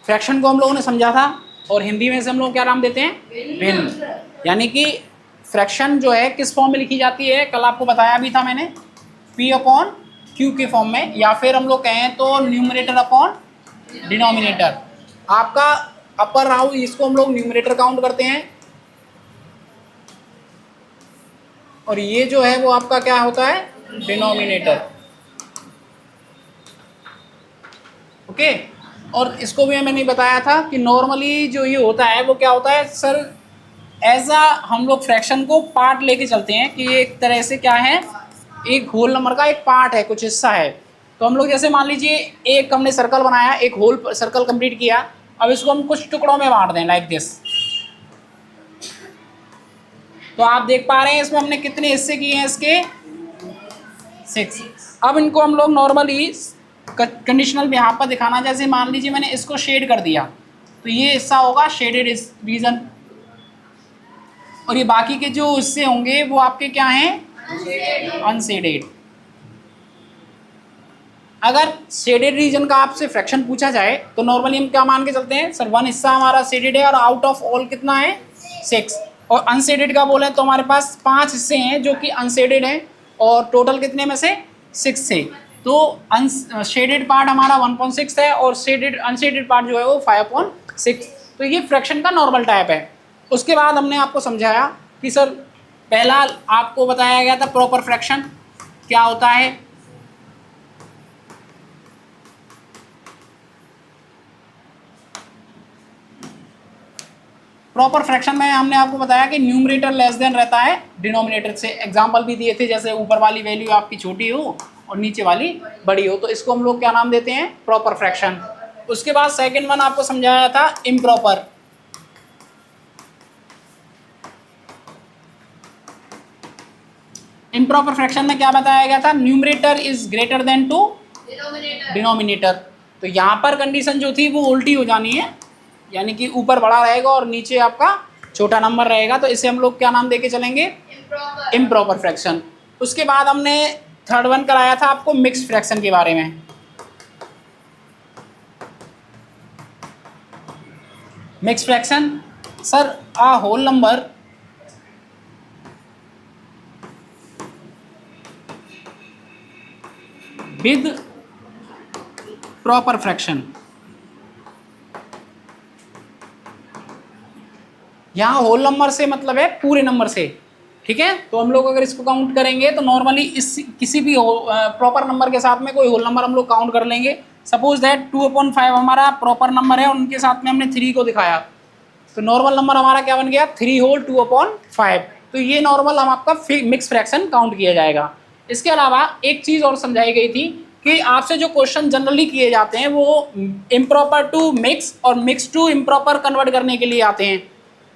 Fraction को हम लोगों ने समझा था और हिंदी में से हम लोग क्या नाम देते हैं, भिन्न। यानी कि फ्रैक्शन जो है किस फॉर्म में लिखी जाती है, कल आपको बताया भी था मैंने, P अपॉन Q के फॉर्म में, या फिर हम लोग कहें तो न्यूमरेटर अपॉन डिनोमिनेटर। आपका अपर राउ इसको हम लोग न्यूमरेटर काउंट करते हैं और ये जो है वो आपका क्या होता है, डिनोमिनेटर। ओके। और इसको भी मैंने बताया था कि नॉर्मली जो ये होता है वो क्या होता है सर, एज अ हम लोग फ्रैक्शन को पार्ट लेके चलते हैं कि ये एक तरह से क्या है, एक होल नंबर का एक पार्ट है, कुछ हिस्सा है। तो हम लोग जैसे मान लीजिए एक हमने सर्कल बनाया, एक होल सर्कल कंप्लीट किया, अब इसको हम कुछ टुकड़ों में बांट दें लाइक दिस। तो आप देख पा रहे हैं इसमें हमने कितने हिस्से किए हैं इसके, 6। अब इनको हम लोग नॉर्मली कंडीशनल बिहाफ पर दिखाना, जैसे मान लीजिए मैंने इसको शेड कर दिया तो ये हिस्सा होगा शेडेड रीजन, और ये बाकी के जो हिस्से होंगे वो आपके क्या हैं, अनशेडेड। अगर शेडेड रीजन का आपसे फ्रैक्शन पूछा जाए तो नॉर्मली हम क्या मान के चलते हैं सर, 1 हिस्सा हमारा शेडेड है और आउट ऑफ ऑल कितना है, 6। और अनशेडेड का बोले तो हमारे पास 5 हिस्से हैं जो कि अनशेडेड हैं और टोटल कितने में से 6 से। तो शेडेड पार्ट हमारा 1.6 है और शेडेड अनशेडेड पार्ट जो है वो 5.6। तो ये फ्रैक्शन का नॉर्मल टाइप है। उसके बाद हमने आपको समझाया कि सर पहला आपको बताया गया था प्रॉपर फ्रैक्शन क्या होता है। प्रॉपर फ्रैक्शन में हमने आपको बताया कि न्यूमरेटर लेस देन रहता है डिनोमिनेटर से। एग्जांपल भी दिए थे, जैसे ऊपर वाली वैल्यू आपकी छोटी हो और नीचे वाली बड़ी हो, तो इसको हम लोग क्या नाम देते हैं, प्रॉपर फ्रैक्शन। उसके बाद सेकंड वन आपको समझाया था इम्प्रॉपर। इम्प्रॉपर फ्रैक्शन में क्या बताया गया था, numerator is greater than to denominator. तो यहाँ पर कंडीशन जो थी वो उल्टी हो जानी है, यानी कि ऊपर बड़ा रहेगा और नीचे आपका छोटा नंबर रहेगा, तो इसे हम लोग क्या नाम देके चलेंगे, इम्प्रॉपर फ्रैक्शन। उसके बाद हमने थर्ड वन कराया था आपको मिक्स फ्रैक्शन के बारे में। Mix fraction sir a whole number with proper fraction. यहाँ होल नंबर से मतलब है पूरे नंबर से, ठीक है। तो हम लोग अगर इसको काउंट करेंगे तो नॉर्मली इस किसी भी प्रॉपर नंबर के साथ में कोई होल नंबर हम लोग काउंट कर लेंगे। सपोज दैट 2/5 हमारा प्रॉपर नंबर है और उनके साथ में हमने 3 को दिखाया, तो नॉर्मल नंबर हमारा क्या बन गया, 3 होल 2/5। तो ये नॉर्मल हम आपका मिक्स फ्रैक्शन काउंट किया जाएगा। इसके अलावा एक चीज़ और समझाई गई थी कि आपसे जो क्वेश्चन जनरली किए जाते हैं वो इम्प्रॉपर टू मिक्स और मिक्स टू इम्प्रॉपर कन्वर्ट करने के लिए आते हैं,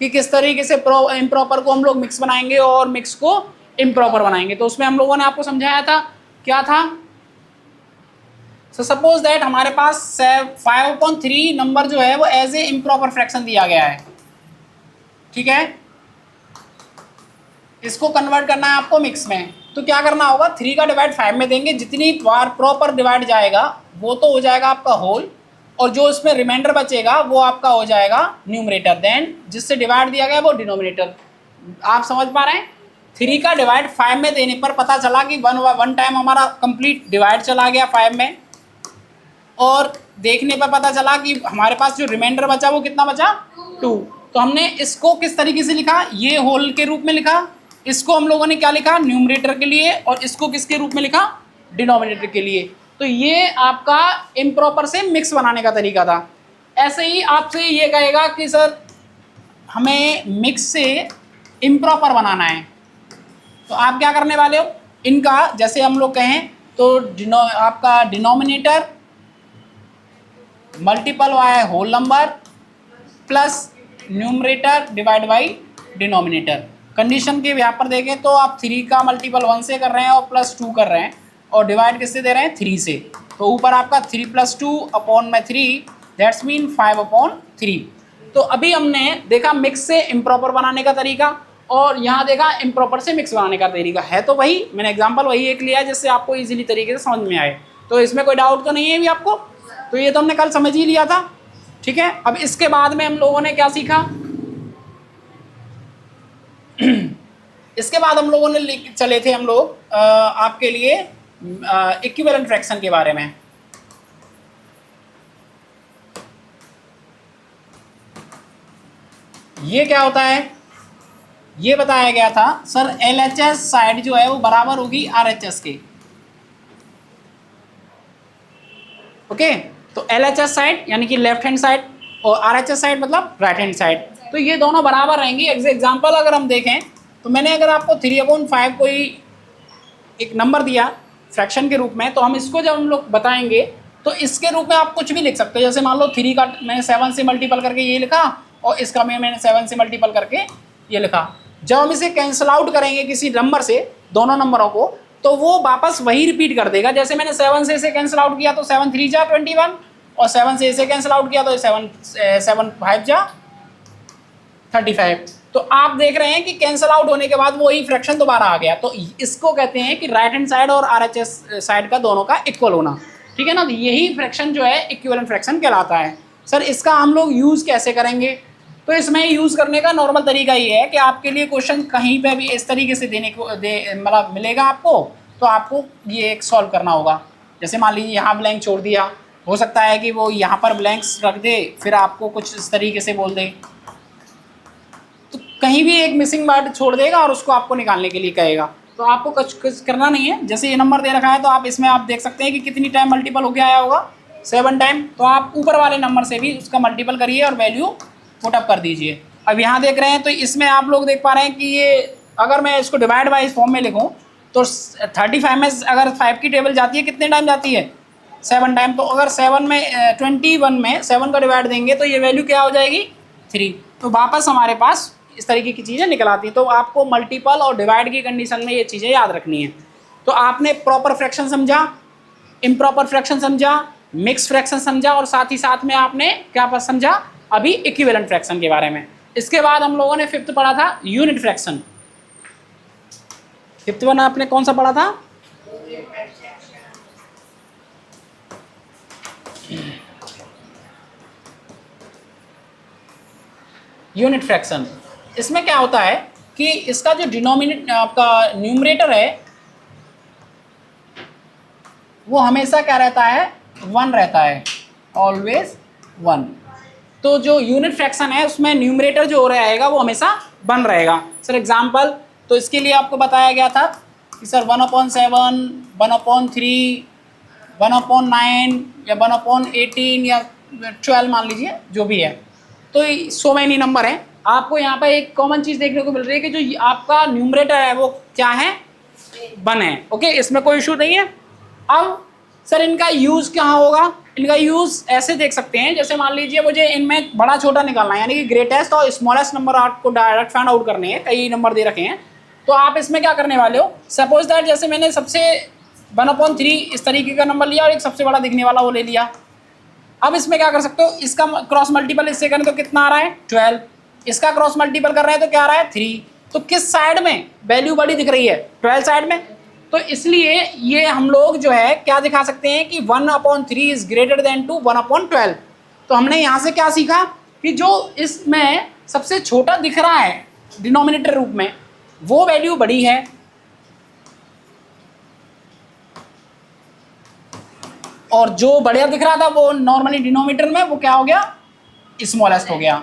कि किस तरीके से इम्प्रॉपर को हम लोग मिक्स बनाएंगे और मिक्स को इम्प्रॉपर बनाएंगे। तो उसमें हम लोगों ने आपको समझाया था क्या था, सो सपोज दैट हमारे पास 5/3 नंबर जो है वो एज ए इम्प्रॉपर फ्रैक्शन दिया गया है, ठीक है। इसको कन्वर्ट करना है आपको मिक्स में, तो क्या करना होगा, 3 का डिवाइड 5 में देंगे, जितनी बार प्रॉपर डिवाइड जाएगा वो तो हो जाएगा आपका होल, और जो इसमें रिमाइंडर बचेगा वो आपका हो जाएगा न्यूमरेटर, देन जिससे डिवाइड दिया गया वो डिनोमिनेटर। आप समझ पा रहे हैं, 3 का डिवाइड 5 में देने पर पता चला कि वन टाइम हमारा कंप्लीट डिवाइड चला गया 5 में, और देखने पर पता चला कि हमारे पास जो रिमाइंडर बचा वो कितना बचा, 2। तो हमने इसको किस तरीके से लिखा, ये होल के रूप में लिखा, इसको हम लोगों ने क्या लिखा, न्यूमरेटर के लिए, और इसको किसके रूप में लिखा, डिनोमिनेटर के लिए। तो ये आपका इम्प्रॉपर से मिक्स बनाने का तरीका था। ऐसे ही आपसे ये कहेगा कि सर हमें मिक्स से इम्प्रॉपर बनाना है, तो आप क्या करने वाले हो, इनका जैसे हम लोग कहें तो आपका denominator multiple by whole number plus numerator divide by denominator. Condition के यहाँ पर देखें तो आप 3 का मल्टीपल 1 से कर रहे हैं और प्लस 2 कर रहे हैं, और डिवाइड किससे दे रहे हैं, 3 से। तो ऊपर आपका 3 + 2 अपॉन में 3, दैट्स मीन 5/3। तो अभी हमने देखा मिक्स से इम्प्रॉपर बनाने का तरीका, और यहाँ देखा इम्प्रॉपर से मिक्स बनाने का तरीका है, तो वही मैंने एग्जाम्पल वही एक लिया जिससे आपको ईजिली तरीके से समझ में आए। तो इसमें कोई डाउट तो नहीं है भी आपको, तो ये तो हमने कल समझ ही लिया था, ठीक। ठीक है। अब इसके बाद में हम लोगों ने क्या सीखा, इसके बाद हम लोगों ने चले थे हम लोग आपके लिए इक्विवेलेंट फ्रैक्शन के बारे में। ये क्या होता है, ये बताया गया था सर LHS साइड जो है वो बराबर होगी RHS के। ओके, तो LHS साइड यानी कि लेफ्ट हैंड साइड और RHS साइड मतलब राइट हैंड साइड, तो ये दोनों बराबर रहेंगी। एग्जाम्पल अगर हम देखें तो मैंने अगर आपको 3/5 कोई एक नंबर दिया फ्रैक्शन के रूप में, तो हम इसको जब हम लोग बताएंगे तो इसके रूप में आप कुछ भी लिख सकते हो। जैसे मान लो 3 का मैंने 7 से मल्टीपल करके ये लिखा और इसका मैंने 7 से मल्टीपल करके ये लिखा। जब हम इसे कैंसिल आउट करेंगे किसी नंबर से, दोनों नंबरों को, तो वो वापस वही रिपीट कर देगा। जैसे मैंने 7 से इसे कैंसिल आउट किया तो 7 3 जा 21 और 7 से इसे कैंसिल आउट किया तो 7 5 जा 35। तो आप देख रहे हैं कि कैंसिल आउट होने के बाद वही फ्रैक्शन दोबारा आ गया। तो इसको कहते हैं कि राइट हैंड साइड और RHS साइड का दोनों का इक्वल होना, ठीक है ना। तो यही फ्रैक्शन जो है इक्विवेलेंट फ्रैक्शन कहलाता है। सर इसका हम लोग यूज़ कैसे करेंगे, तो इसमें यूज़ करने का नॉर्मल तरीका ये है कि आपके लिए क्वेश्चन कहीं पे भी इस तरीके से देने को मतलब मिलेगा आपको, तो आपको ये एक सॉल्व करना होगा। जैसे मान लीजिए यहाँ ब्लैंक छोड़ दिया, हो सकता है कि वो यहाँ पर ब्लैंक्स रख दे फिर आपको कुछ इस तरीके से बोल दे, तो कहीं भी एक मिसिंग वर्ड छोड़ देगा और उसको आपको निकालने के लिए कहेगा। तो आपको कुछ करना नहीं है। जैसे ये नंबर दे रखा है तो आप इसमें आप देख सकते हैं कि कितनी टाइम मल्टीपल होके आया होगा, 7 टाइम। तो आप ऊपर वाले नंबर से भी उसका मल्टीपल करिए और वैल्यू पुटअप कर दीजिए। अब यहाँ देख रहे हैं तो इसमें आप लोग देख पा रहे हैं कि ये अगर मैं इसको डिवाइड बाई फॉर्म में लिखूँ तो 35 में अगर 5 की टेबल जाती है कितने टाइम जाती है, 7 टाइम। तो अगर 21 में 7 का डिवाइड देंगे तो ये वैल्यू क्या हो जाएगी, 3। तो वापस हमारे पास इस तरीके की चीज़ें निकल आती हैं। तो आपको मल्टीपल और डिवाइड की कंडीशन में ये चीज़ें याद रखनी है। तो आपने प्रॉपर फ्रैक्शन समझा, इम्प्रॉपर फ्रैक्शन समझा, मिक्स फ्रैक्शन समझा और साथ ही साथ में आपने क्या समझा अभी इक्विवेलेंट फ्रैक्शन के बारे में। इसके बाद हम लोगों ने 5th पढ़ा था यूनिट फ्रैक्शन। 5th वन आपने कौन सा पढ़ा था, यूनिट फ्रैक्शन। इसमें क्या होता है कि इसका जो डिनोमिनेटर आपका न्यूमरेटर है वो हमेशा क्या रहता है, 1 रहता है, ऑलवेज 1। तो जो यूनिट फ्रैक्शन है उसमें न्यूमरेटर जो रहेगा वो हमेशा 1 रहेगा। सर एग्जांपल, तो इसके लिए आपको बताया गया था कि सर 1/7, 1/3, 1/9 या 1/18 या 12 मान लीजिए जो भी है। तो सो मैनी नंबर हैं। आपको यहाँ पर एक कॉमन चीज़ देखने को मिल रही है कि जो आपका न्यूमरेटर है वो क्या है, 1 है। ओके, इसमें कोई इशू नहीं है। अब सर इनका यूज़ कहाँ होगा, इनका यूज़ ऐसे देख सकते हैं, जैसे मान लीजिए मुझे इनमें बड़ा छोटा निकालना है, यानी कि ग्रेटेस्ट और स्मॉलेस्ट नंबर आपको डायरेक्ट फाइंड आउट करने हैं। कई नंबर दे रखे हैं, तो आप इसमें क्या करने वाले हो, सपोज दैट जैसे मैंने सबसे 1/3 इस तरीके का नंबर लिया और एक सबसे बड़ा दिखने वाला वो ले लिया। अब इसमें क्या कर सकते हो, इसका क्रॉस मल्टीपल इससे करें तो कितना आ रहा है, 12। इसका क्रॉस मल्टीपल कर रहे हैं तो क्या आ रहा है, 3। तो किस साइड में वैल्यू बड़ी दिख रही है, 12 साइड में। तो इसलिए ये हम लोग जो है क्या दिखा सकते हैं कि 1/3 इज ग्रेटर देन टू 1/12। तो हमने यहाँ से क्या सीखा कि जो इसमें सबसे छोटा दिख रहा है डिनोमिनेटर रूप में वो वैल्यू बड़ी है, और जो बढ़िया दिख रहा था वो नॉर्मली डिनोमिनेटर में वो क्या हो गया, स्मॉलेस्ट हो गया।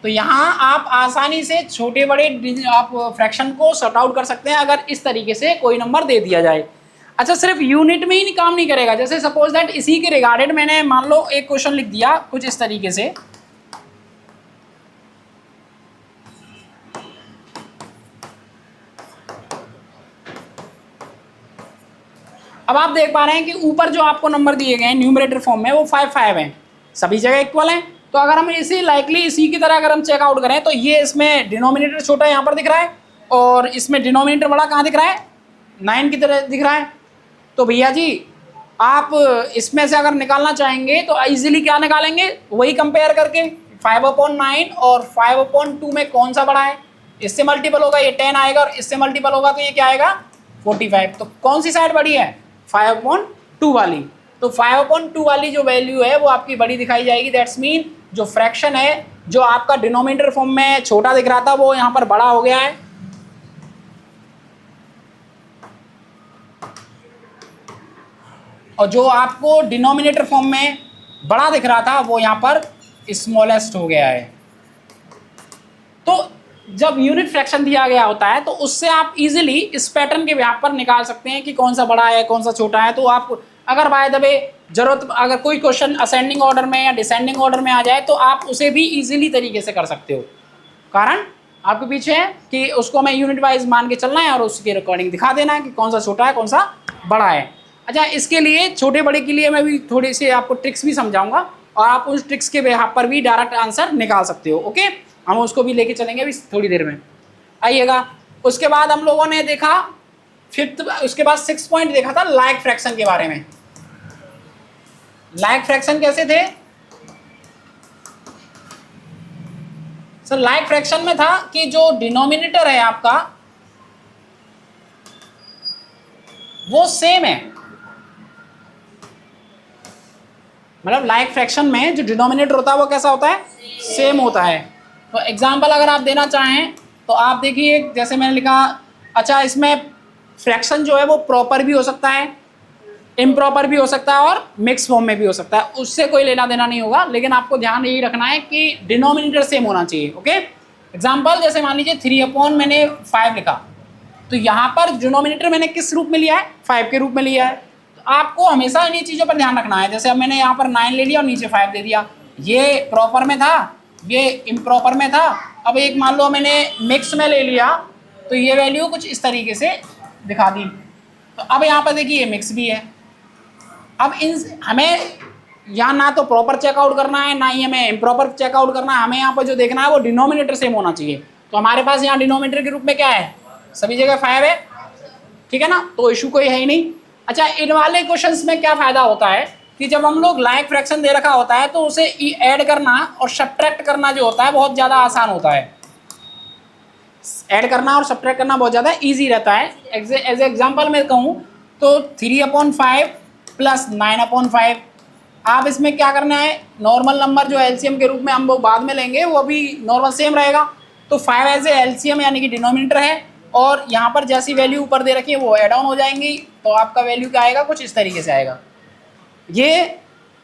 तो यहाँ आप आसानी से छोटे बड़े आप फ्रैक्शन को सॉर्ट आउट कर सकते हैं अगर इस तरीके से कोई नंबर दे दिया जाए। अच्छा, सिर्फ यूनिट में ही काम नहीं करेगा। जैसे सपोज दैट इसी के रिगार्डेड मैंने मान लो एक क्वेश्चन लिख दिया कुछ इस तरीके से, अब आप देख पा रहे हैं कि ऊपर जो आपको नंबर दिए गए हैं न्यूमरेटर फॉर्म में वो 5 5 हैं, सभी जगह इक्वल हैं। तो अगर हम इसी लाइकली इसी की तरह अगर हम चेकआउट करें तो ये इसमें डिनोमिनेटर छोटा यहाँ पर दिख रहा है और इसमें डिनोमिनेटर बड़ा कहाँ दिख रहा है, 9 की तरह दिख रहा है। तो भैया जी आप इसमें से अगर निकालना चाहेंगे तो ईजिली क्या निकालेंगे, वही कंपेयर करके 5/9 और 5/2 में कौन सा बड़ा है, इससे मल्टीपल होगा ये 10 आएगा और इससे मल्टीपल होगा तो ये क्या आएगा 45। तो कौन सी साइड बड़ी है, 5/2 वाली। तो 5/2 वाली जो वैल्यू है वो आपकी बड़ी दिखाई जाएगी। दैट्स मीन जो फ्रैक्शन है जो आपका डिनोमिनेटर फॉर्म में छोटा दिख रहा था वो यहाँ पर बड़ा हो गया है, और जो आपको डिनोमिनेटर फॉर्म में बड़ा दिख रहा था वो यहाँ पर स्मॉलेस्ट हो गया है। तो जब यूनिट फ्रैक्शन दिया गया होता है तो उससे आप इजीली इस पैटर्न के यहाँ पर निकाल सकते हैं कि कौन सा बड़ा है कौन सा छोटा है। तो आप अगर बाय द वे जरूरत अगर कोई क्वेश्चन असेंडिंग ऑर्डर में या डिसेंडिंग ऑर्डर में आ जाए तो आप उसे भी इजीली तरीके से कर सकते हो, कारण आपके पीछे है कि उसको हमें यूनिट वाइज मान के चलना है और उसके रिकॉर्डिंग दिखा देना है कि कौन सा छोटा है कौन सा बड़ा है। अच्छा, इसके लिए छोटे बड़े के लिए मैं भी थोड़ी सी आपको ट्रिक्स भी समझाऊंगा और आप उस ट्रिक्स के यहाँ पर भी डायरेक्ट आंसर निकाल सकते हो। ओके, हम उसको भी लेके चलेंगे अभी थोड़ी देर में, आइएगा। उसके बाद हम लोगों ने देखा फिफ्थ, उसके बाद 6 पॉइंट देखा था लाइक फ्रैक्शन के बारे में। लाइक फ्रैक्शन कैसे थे सर? लाइक फ्रैक्शन में था कि जो डिनोमिनेटर है आपका वो सेम है, मतलब लाइक फ्रैक्शन में जो डिनोमिनेटर होता है वो कैसा होता है? सेम होता है। तो एग्जांपल अगर आप देना चाहें तो आप देखिए, जैसे मैंने लिखा, अच्छा इसमें फ्रैक्शन जो है वो प्रॉपर भी हो सकता है, इम्प्रॉपर भी हो सकता है और मिक्स फॉर्म में भी हो सकता है, उससे कोई लेना देना नहीं होगा, लेकिन आपको ध्यान यही रखना है कि डिनोमिनेटर सेम होना चाहिए। ओके, एग्जाम्पल जैसे मान लीजिए 3 मैंने 5 लिखा, तो यहाँ पर डिनोमिनेटर मैंने किस रूप में लिया है? 5 के रूप में लिया है। तो आपको हमेशा इन्हीं चीज़ों पर ध्यान रखना है। जैसे अब मैंने यहाँ पर 9 ले लिया और नीचे 5 दे दिया, ये प्रॉपर में था, ये इम्प्रॉपर में था। अब एक मान लो मैंने मिक्स में ले लिया तो ये वैल्यू कुछ इस तरीके से दिखा दी। तो अब यहाँ पर देखिए ये मिक्स भी है। अब इन हमें यहाँ ना तो प्रॉपर चेकआउट करना है ना ही हमें इम्प्रॉपर चेकआउट करना है, हमें यहाँ पर जो देखना है वो डिनोमिनेटर सेम होना चाहिए। तो हमारे पास यहाँ डिनोमिनेटर के रूप में क्या है? सभी जगह 5 है, ठीक है ना, तो इशू कोई है ही नहीं। अच्छा, इन वाले क्वेश्चंस में क्या फायदा होता है कि जब हम लोग लाइक फ्रैक्शन दे रखा होता है तो उसे ऐड करना और सब्ट्रैक्ट करना जो होता है बहुत ज़्यादा आसान होता है। ऐड करना और सब्ट्रैक्ट करना बहुत ज़्यादा ईजी रहता है। एज एग्जाम्पल मैं कहूँ तो 3/5 प्लस 9/5, आप इसमें क्या करना है, नॉर्मल नंबर जो एलसीएम के रूप में हम लोग बाद में लेंगे वो भी नॉर्मल सेम रहेगा। तो 5 एज ए एलसीएम यानी कि डिनोमिनेटर है, और यहाँ पर जैसी वैल्यू ऊपर दे रखी है वो ऐड ऑन हो जाएंगी, तो आपका वैल्यू क्या आएगा? कुछ इस तरीके से आएगा। ये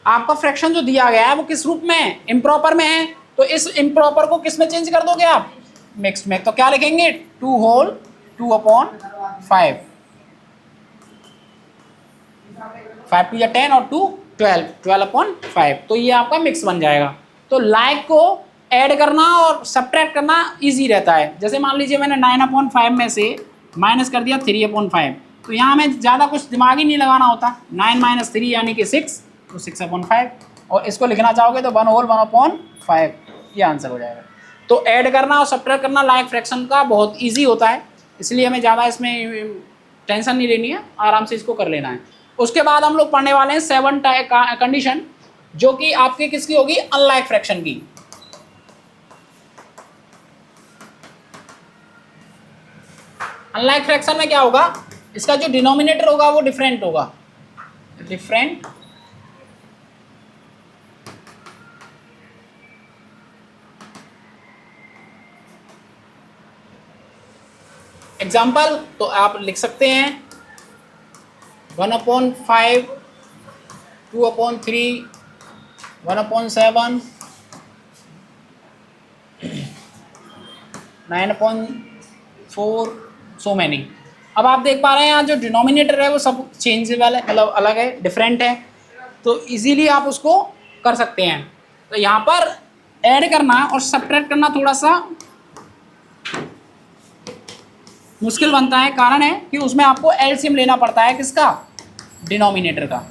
आपका फ्रैक्शन जो दिया गया है वो किस रूप में है? इम्प्रॉपर में है। तो इस इम्प्रॉपर को किस में चेंज कर दोगे आप? मिक्स में। तो क्या लिखेंगे? 2/5, 5 to 10 और 2 12/5, तो ये आपका मिक्स बन जाएगा। तो लाइक को ऐड करना और सब्ट्रैक्ट करना इजी रहता है। जैसे मान लीजिए मैंने 9/5 में से माइनस कर दिया 3/5, तो यहाँ हमें ज़्यादा कुछ दिमाग ही नहीं लगाना होता। 9 - 3 यानी कि 6, तो 6/5, और इसको लिखना चाहोगे तो 1/1/5, ये आंसर हो जाएगा। तो ऐड करना और सब्ट्रैक्ट करना लाइक फ्रैक्शन का बहुत ईजी होता है, इसलिए हमें ज़्यादा इसमें टेंशन नहीं लेनी है, आराम से इसको कर लेना है। उसके बाद हम लोग पढ़ने वाले हैं 7 कंडीशन, जो कि आपकी किसकी होगी? अनलाइक फ्रैक्शन की। अनलाइक फ्रैक्शन में क्या होगा? इसका जो डिनोमिनेटर होगा वो डिफरेंट होगा, डिफरेंट। एग्जाम्पल तो आप लिख सकते हैं 1/5, 2/3, 1/7, 9/4, सो मैनी। अब आप देख पा रहे हैं यहाँ जो डिनोमिनेटर है वो सब चेंजेबल है, मतलब अलग है, डिफरेंट है, तो इजीली आप उसको कर सकते हैं। तो यहाँ पर ऐड करना और सब्ट्रैक्ट करना थोड़ा सा मुश्किल बनता है, कारण है कि उसमें आपको एलसीएम लेना पड़ता है। किसका? डिनोमिनेटर का।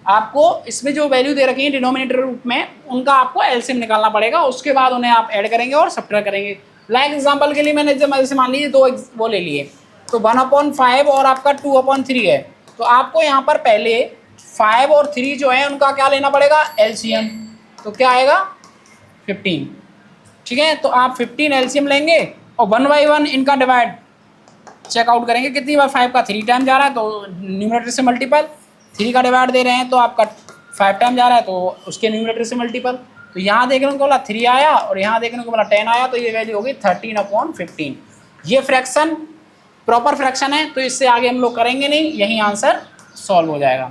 आपको इसमें जो वैल्यू दे रखी है डिनोमिनेटर रूप में, उनका आपको एलसीएम निकालना पड़ेगा, उसके बाद उन्हें आप ऐड करेंगे और सब्ट्रैक्ट करेंगे। लाइक एग्जांपल के लिए मैंने जैसे मान लीजिए 2 वो ले लिए, तो 1/5 और आपका 2/3 है, तो आपको यहाँ पर पहले 5 और 3 जो है उनका क्या लेना पड़ेगा? एलसीएम। तो क्या आएगा? 15, ठीक है। तो आप 15 एलसीएम लेंगे और 1 by 1 इनका डिवाइड चेकआउट करेंगे, कितनी बार? 5 का 3 टाइम जा रहा है तो न्यूमरेटर से मल्टीपल, 3 का डिवाइड दे रहे हैं तो आपका 5 टाइम जा रहा है तो उसके न्यूमरेटर से मल्टीपल, तो यहाँ देखने को बोला 3 आया और यहाँ देखने को बोला 10 आया, तो ये वैल्यू होगी 13/15। ये फ्रैक्शन प्रॉपर फ्रैक्शन है, तो इससे आगे हम लोग करेंगे नहीं, यही आंसर सॉल्व हो जाएगा।